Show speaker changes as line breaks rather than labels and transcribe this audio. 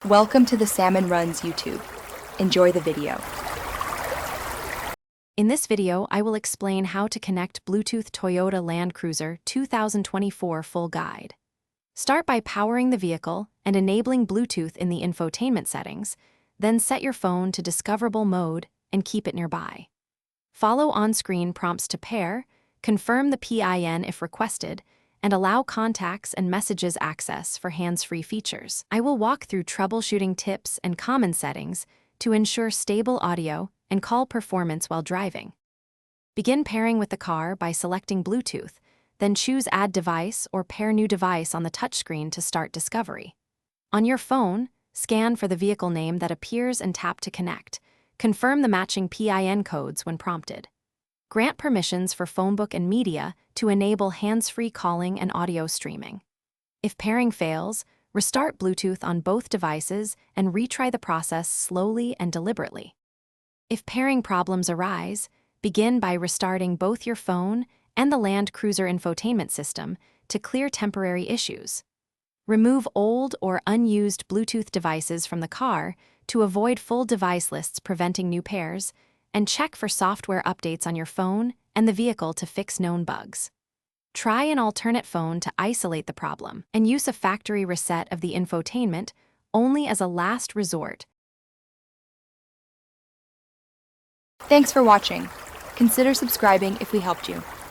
Welcome to the Salmon Runs YouTube. Enjoy the video.
In this video, I will explain how to connect Bluetooth Toyota Land Cruiser 2024 full guide. Start by powering the vehicle and enabling Bluetooth in the infotainment settings, then set your phone to discoverable mode and keep it nearby. Follow on-screen prompts to pair, confirm the PIN if requested, and allow contacts and messages access for hands-free features. I will walk through troubleshooting tips and common settings to ensure stable audio and call performance while driving. Begin pairing with the car by selecting Bluetooth, then choose Add Device or Pair New Device on the touchscreen to start discovery. On your phone, scan for the vehicle name that appears and tap to connect. Confirm the matching PIN codes when prompted. Grant permissions for phonebook and media to enable hands-free calling and audio streaming. If pairing fails, restart Bluetooth on both devices and retry the process slowly and deliberately. If pairing problems arise, begin by restarting both your phone and the Land Cruiser infotainment system to clear temporary issues. Remove old or unused Bluetooth devices from the car to avoid full device lists preventing new pairs, and check for software updates on your phone and the vehicle to fix known bugs. Try an alternate phone to isolate the problem, and use a factory reset of the infotainment only as a last resort.
Thanks for watching. Consider subscribing if we helped you.